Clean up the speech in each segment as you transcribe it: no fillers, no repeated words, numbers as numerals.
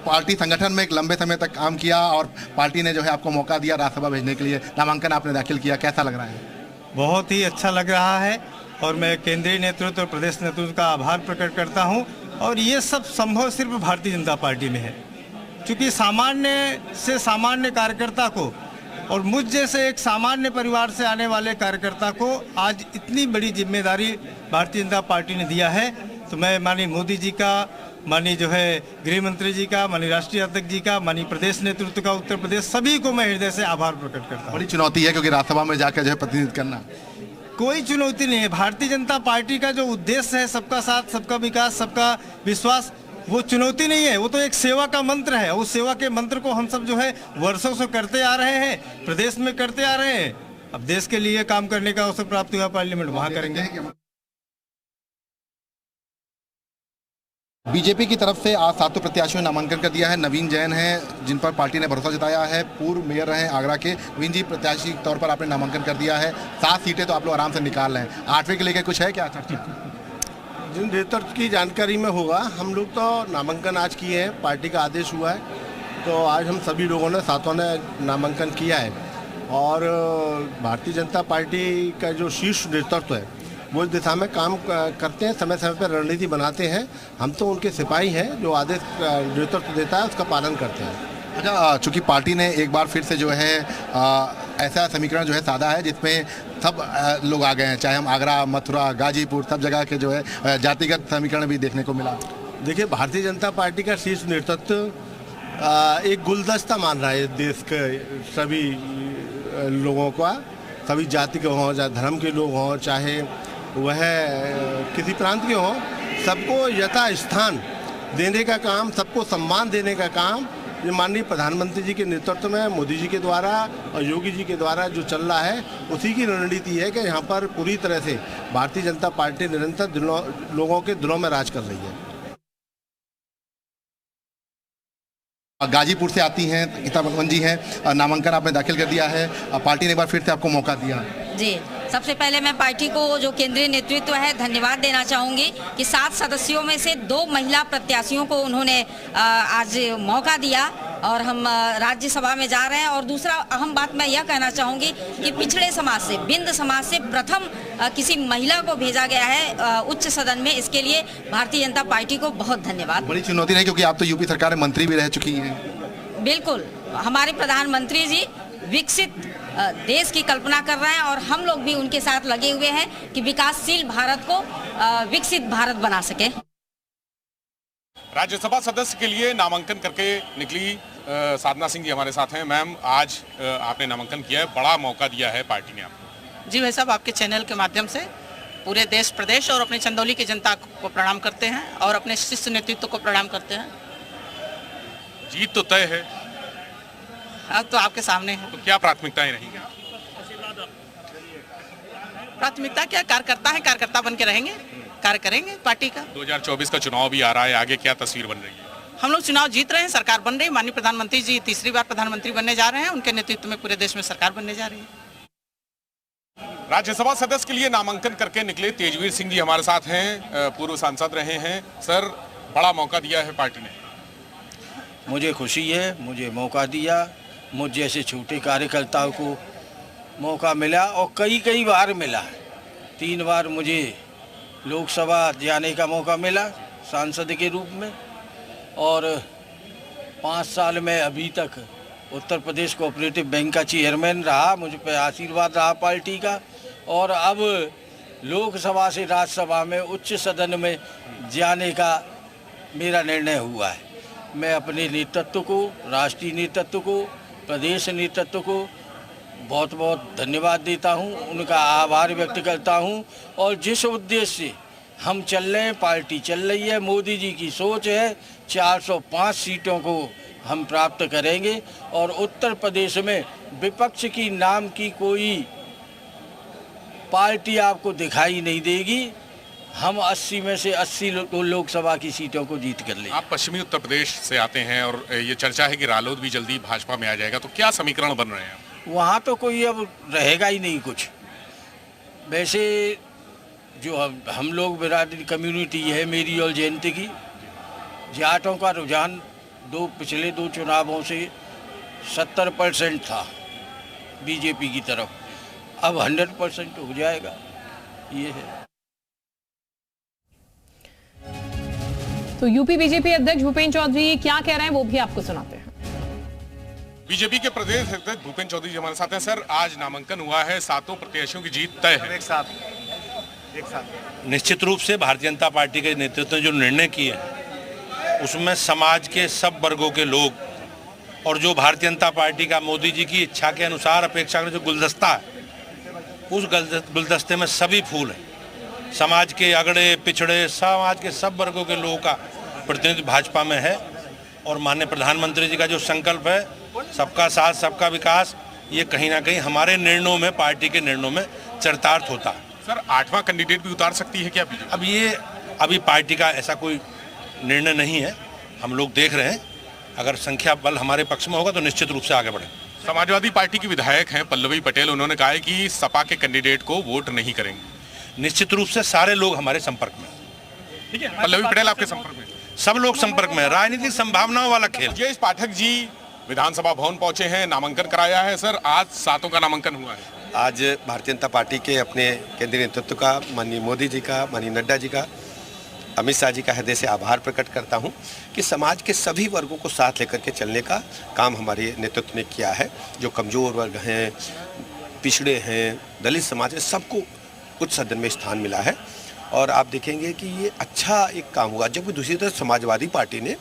Party संगठन में एक लंबे समय तक काम किया और पार्टी ने जो है आपको मौका दिया राज्यसभा भेजने के लिए, नामांकन आपने दाखिल किया, कैसा लग रहा है? बहुत ही अच्छा लग रहा है और मैं केंद्रीय नेतृत्व और प्रदेश नेतृत्व का आभार प्रकट करता हूं। और ये सब संभव सिर्फ भारतीय जनता पार्टी में है, क्योंकि सामान्य से सामान्य कार्यकर्ता को और मुझ जैसे एक सामान्य परिवार से आने वाले कार्यकर्ता को आज इतनी बड़ी जिम्मेदारी भारतीय जनता पार्टी ने दिया है। तो मैं माननीय मोदी जी का, माननीय जो है गृह मंत्री जी का, माननीय राष्ट्रीय अध्यक्ष जी का, माननीय प्रदेश नेतृत्व का, उत्तर प्रदेश, सभी को मैं हृदय से आभार प्रकट करता हूँ। बड़ी चुनौती है क्योंकि राज्यसभा में जाकर जो है प्रतिनिधित्व करना। कोई चुनौती नहीं है। भारतीय जनता पार्टी का जो उद्देश्य है, सबका साथ, सबका विकास, सबका विश्वास, वो चुनौती नहीं है, वो तो एक सेवा का मंत्र है। उस सेवा के मंत्र को हम सब जो है वर्षों से करते आ रहे हैं, प्रदेश में करते आ रहे हैं। अब देश के लिए काम करने का अवसर प्राप्त हुआ पार्लियामेंट, वहाँ करेंगे। बीजेपी की तरफ से आज 7 प्रत्याशियों ने नामांकन कर दिया है। नवीन जैन हैं जिन पर पार्टी ने भरोसा जताया है, पूर्व मेयर रहे आगरा के। नवीन जी, प्रत्याशी के तौर पर आपने नामांकन कर दिया है, 7 सीटें तो आप लोग आराम से निकाल रहे हैं, 8वीं के लेकर कुछ है क्या चर्चा? जिन नेतृत्व की जानकारी में होगा, हम लोग तो नामांकन आज किए हैं, पार्टी का आदेश हुआ है, तो आज हम सभी लोगों ने, सातों ने नामांकन किया है। और भारतीय जनता पार्टी का जो शीर्ष नेतृत्व है वो इस दिशा में काम करते हैं, समय समय पर रणनीति बनाते हैं। हम तो उनके सिपाही हैं, जो आदेश नेतृत्व देता है उसका पालन करते हैं। अच्छा, चूँकि पार्टी ने एक बार फिर से जो है ऐसा समीकरण जो है साधा है जिसमें सब लोग आ गए हैं, चाहे हम आगरा, मथुरा, गाजीपुर, सब जगह के जो है जातिगत समीकरण भी देखने को मिला। देखिए, भारतीय जनता पार्टी का शीर्ष नेतृत्व एक गुलदस्ता मान रहा है देश के सभी लोगों का, सभी जाति के हों, चाहे धर्म के लोग हों, चाहे वह किसी प्रांत के हों, सबको यथा स्थान देने का काम, सबको सम्मान देने का काम ये माननीय प्रधानमंत्री जी के नेतृत्व में, मोदी जी के द्वारा और योगी जी के द्वारा जो चल रहा है, उसी की रणनीति है कि यहाँ पर पूरी तरह से भारतीय जनता पार्टी निरंतर लोगों के दिलों में राज कर रही है। गाजीपुर से आती हैं गीता बलवन जी हैं, नामांकन आपने दाखिल कर दिया है, पार्टी ने एक बार फिर से आपको मौका दिया। जी, सबसे पहले मैं पार्टी को, जो केंद्रीय नेतृत्व है, धन्यवाद देना चाहूँगी कि 7 सदस्यों में से 2 महिला प्रत्याशियों को उन्होंने आज मौका दिया और हम राज्यसभा में जा रहे हैं। और दूसरा अहम बात मैं यह कहना चाहूँगी कि पिछड़े समाज से, बिंद समाज से प्रथम किसी महिला को भेजा गया है उच्च सदन में, इसके लिए भारतीय जनता पार्टी को बहुत धन्यवाद। बड़ी चुनौती नहीं, क्योंकि आप तो यूपी सरकार में मंत्री भी रह चुकी हैं। बिल्कुल, हमारे प्रधानमंत्री जी विकसित देश की कल्पना कर रहे हैं और हम लोग भी उनके साथ लगे हुए हैं कि विकासशील भारत को विकसित भारत बना सके। राज्यसभा सदस्य के लिए नामांकन करके निकली साधना सिंह जी हमारे साथ हैं। मैम, आज आपने नामांकन किया है, बड़ा मौका दिया है पार्टी ने आपको। जी भाई साहब, आपके चैनल के माध्यम से पूरे देश, प्रदेश और अपने चंदौली की जनता को प्रणाम करते हैं और अपने शीर्ष नेतृत्व को प्रणाम करते हैं। जीत तो तय है, अब तो आपके सामने है। तो क्या प्राथमिकताएं रहेंगी? प्राथमिकता क्या, कार्यकर्ता है, कार्यकर्ता बन के रहेंगे, कार्य करेंगे पार्टी का। 2024 का चुनाव भी आ रहा है, आगे क्या तस्वीर बन रही है? हम लोग चुनाव जीत रहे हैं, सरकार बन रही है। माननीय प्रधानमंत्री जी तीसरी बार प्रधानमंत्री बनने जा रहे हैं, उनके नेतृत्व में पूरे देश में सरकार बनने जा रही है। राज्यसभा सदस्य के लिए नामांकन करके निकले तेजवीर सिंह जी हमारे साथ हैं, पूर्व सांसद रहे हैं। सर, बड़ा मौका दिया है पार्टी ने। मुझे खुशी है, मुझे मौका दिया, मुझ जैसे छोटे कार्यकर्ताओं को मौका मिला और कई बार मिला है। 3 बार मुझे लोकसभा जाने का मौका मिला सांसद के रूप में, और 5 साल में अभी तक उत्तर प्रदेश कोऑपरेटिव बैंक का चेयरमैन रहा। मुझ पे आशीर्वाद रहा पार्टी का, और अब लोकसभा से राज्यसभा में उच्च सदन में जाने का मेरा निर्णय हुआ है। मैं अपने नेतृत्व को, राष्ट्रीय नेतृत्व को, प्रदेश नेतृत्व को बहुत बहुत धन्यवाद देता हूं, उनका आभार व्यक्त करता हूं। और जिस उद्देश्य से हम चल रहे हैं, पार्टी चल रही है, मोदी जी की सोच है 405 सीटों को हम प्राप्त करेंगे और उत्तर प्रदेश में विपक्ष की नाम की कोई पार्टी आपको दिखाई नहीं देगी। हम 80 में से 80 लोकसभा की सीटों को जीत कर लेंगे। आप पश्चिमी उत्तर प्रदेश से आते हैं और ये चर्चा है कि रालोद भी जल्दी भाजपा में आ जाएगा, तो क्या समीकरण बन रहे हैं? वहाँ तो कोई अब रहेगा ही नहीं कुछ। वैसे जो हम लोग बिरादरी कम्युनिटी है मेरी और जयंती की, जाटों का रुझान पिछले दो चुनावों से 70% था बीजेपी की तरफ, अब 100% हो जाएगा, ये है। तो यूपी बीजेपी अध्यक्ष भूपेंद्र चौधरी क्या कह रहे हैं वो भी आपको सुनाते हैं। बीजेपी के प्रदेश अध्यक्ष भूपेंद्र चौधरी जी हमारे साथ हैं। सर, आज नामांकन हुआ है, 7 प्रत्याशियों की जीत तय है। एक साथ निश्चित रूप से भारतीय जनता पार्टी के नेतृत्व ने जो निर्णय किए हैं उसमें समाज के सब वर्गों के लोग, और जो भारतीय जनता पार्टी का मोदी जी की इच्छा के अनुसार अपेक्षा जो गुलदस्ता है, उस गुलदस्ते में सभी फूल हैं। समाज के अगड़े पिछड़े समाज के सब वर्गों के लोगों का प्रतिनिधित्व भाजपा में है, और माननीय प्रधानमंत्री जी का जो संकल्प है सबका साथ सबका विकास, ये कहीं ना कहीं हमारे निर्णयों में, पार्टी के निर्णयों में चरितार्थ होता है। सर, 8वां कैंडिडेट भी उतार सकती है क्या बीजेपी? अब ये अभी पार्टी का ऐसा कोई निर्णय नहीं है, हम लोग देख रहे हैं, अगर संख्या बल हमारे पक्ष में होगा तो निश्चित रूप से आगे बढ़े। समाजवादी पार्टी की विधायक हैं पल्लवी पटेल, उन्होंने कहा है कि सपा के कैंडिडेट को वोट नहीं करेंगे। निश्चित रूप से सारे लोग हमारे संपर्क में। ठीक है, पल्लवी पटेल आपके संपर्क में? सब लोग संपर्क में। राजनीतिक संभावनाओं वाला खेल। जयेश पाठक जी विधानसभा भवन पहुंचे हैं, नामांकन कराया है। सर, आज 7 का नामांकन हुआ है। आज भारतीय जनता पार्टी के अपने केंद्रीय नेतृत्व का, माननीय मोदी जी का, माननीय नड्डा जी का, अमित शाह जी का हृदय से आभार प्रकट करता हूं कि समाज के सभी वर्गों को साथ लेकर के चलने का काम हमारे नेतृत्व ने किया है। जो कमज़ोर वर्ग हैं, पिछड़े हैं, दलित समाज है, सबको उच्च सदन में स्थान मिला है, और आप देखेंगे कि ये अच्छा एक काम हुआ। जबकि दूसरी तरफ समाजवादी पार्टी ने,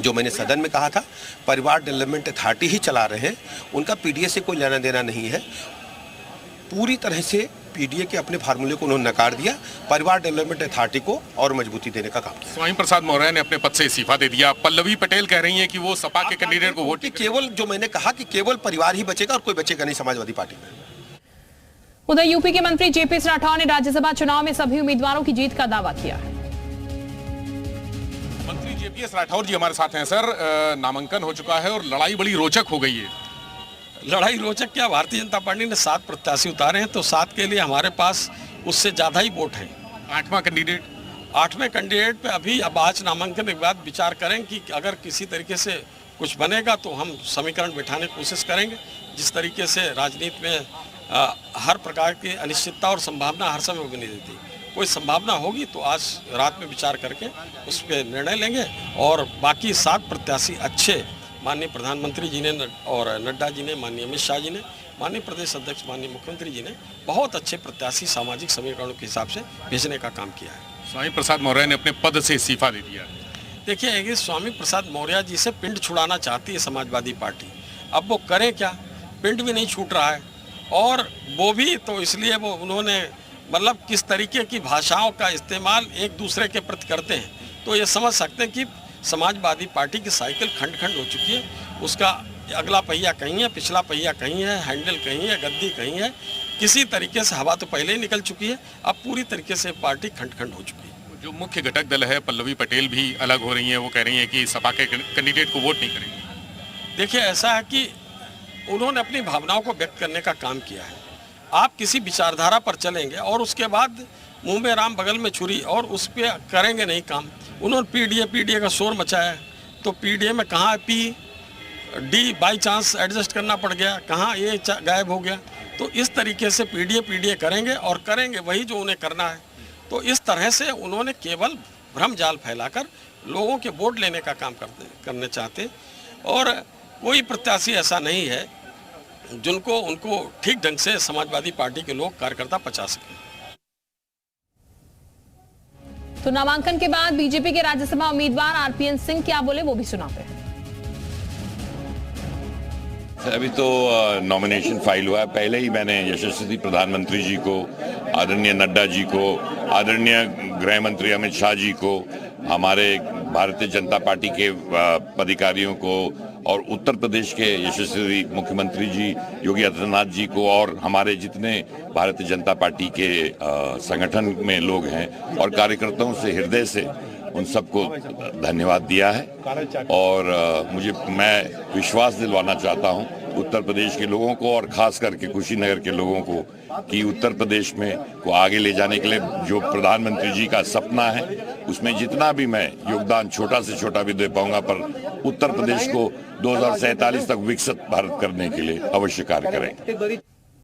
जो मैंने सदन में कहा था, परिवार डेवलपमेंट अथॉरिटी ही चला रहे हैं, उनका पीडीए से कोई लेना देना नहीं है। पूरी तरह से पीडीए के अपने फार्मूले को उन्होंने नकार दिया, परिवार डेवलपमेंट अथॉरिटी को और मजबूती देने का काम किया। स्वामी प्रसाद मौर्य ने अपने पद से इस्तीफा दे दिया। पल्लवी पटेल कह रही हैं कि वो सपा के कैंडिडेट को वोट, केवल जो मैंने कहा कि केवल परिवार ही बचेगा और कोई बचेगा नहीं समाजवादी पार्टी में। उधर यूपी के मंत्री जेपी राठौर ने राज्यसभा चुनाव में सभी उम्मीदवारों की जीत का दावा किया है। मंत्री जेपीएस राठौर जी हमारे साथ हैं। सर, नामांकन हो चुका है और लड़ाई बड़ी रोचक हो गई है। लड़ाई रोचक क्या, भारतीय जनता पार्टी ने 7 प्रत्याशी उतारे हैं, तो 7 के लिए हमारे पास उससे ज़्यादा ही वोट हैं। 8वां कैंडिडेट? 8वें कैंडिडेट पे अभी अब आज नामांकन के बाद विचार करें कि अगर किसी तरीके से कुछ बनेगा तो हम समीकरण बिठाने की कोशिश करेंगे। जिस तरीके से राजनीति में हर प्रकार की अनिश्चितता और संभावना हर समय बनी रहती है, कोई संभावना होगी तो आज रात में विचार करके उस पर निर्णय लेंगे। और बाकी 7 प्रत्याशी अच्छे, माननीय प्रधानमंत्री जी ने और नड्डा जी ने, माननीय अमित शाह जी ने, माननीय प्रदेश अध्यक्ष, माननीय मुख्यमंत्री जी ने बहुत अच्छे प्रत्याशी सामाजिक समीकरणों के हिसाब से भेजने का काम किया है। स्वामी प्रसाद मौर्य ने अपने पद से इस्तीफा दे दिया। देखिए, कि स्वामी प्रसाद मौर्य जी से पिंड छुड़ाना चाहती है समाजवादी पार्टी। अब वो करें क्या, पिंड भी नहीं छूट रहा है, और वो भी तो इसलिए वो उन्होंने मतलब किस तरीके की भाषाओं का इस्तेमाल एक दूसरे के प्रति करते हैं, तो ये समझ सकते हैं कि समाजवादी पार्टी की साइकिल खंड खंड हो चुकी है। उसका अगला पहिया कहीं है, पिछला पहिया कहीं है, हैंडल कहीं है, गद्दी कहीं है। किसी तरीके से हवा तो पहले ही निकल चुकी है, अब पूरी तरीके से पार्टी खंड खंड हो चुकी है। जो मुख्य घटक दल है, पल्लवी पटेल भी अलग हो रही हैं, वो कह रही हैं कि सपा के कैंडिडेट को वोट नहीं करेंगे। देखिए, ऐसा है कि उन्होंने अपनी भावनाओं को व्यक्त करने का काम किया है। आप किसी विचारधारा पर चलेंगे और उसके बाद मुंह में राम बगल में छुरी, और उस पर करेंगे नहीं काम। उन्होंने पीडीए का शोर मचाया, तो पीडीए में कहाँ P D by chance adjust करना पड़ गया, कहाँ ये गायब हो गया। तो इस तरीके से पीडीए करेंगे और करेंगे वही जो उन्हें करना है। तो इस तरह से उन्होंने केवल भ्रम जाल फैलाकर लोगों के वोट लेने का काम करने चाहते, और कोई प्रत्याशी ऐसा नहीं है जिनको उनको ठीक ढंग से समाजवादी पार्टी के लोग कार्यकर्ता पचा सकें। तो नामांकन के बाद बीजेपी के राज्यसभा उम्मीदवार आरपीएन सिंह क्या बोले वो भी सुनाते हैं। अभी तो नॉमिनेशन फाइल हुआ है। पहले ही मैंने यशस्वी प्रधानमंत्री जी को, आदरणीय नड्डा जी को, आदरणीय गृह मंत्री अमित शाह जी को, हमारे भारतीय जनता पार्टी के पदाधिकारियों को, और उत्तर प्रदेश के यशस्वी मुख्यमंत्री जी योगी आदित्यनाथ जी को, और हमारे जितने भारतीय जनता पार्टी के संगठन में लोग हैं और कार्यकर्ताओं से हृदय से उन सबको धन्यवाद दिया है। और मैं विश्वास दिलवाना चाहता हूं उत्तर प्रदेश के लोगों को, और खास करके कुशीनगर के लोगों को, कि उत्तर प्रदेश में को आगे ले जाने के लिए जो प्रधानमंत्री जी का सपना है उसमें जितना भी मैं योगदान छोटा से छोटा भी दे पाऊंगा, पर उत्तर प्रदेश को 2047 तक विकसित भारत करने के लिए अवश्य कार्य करेंगे।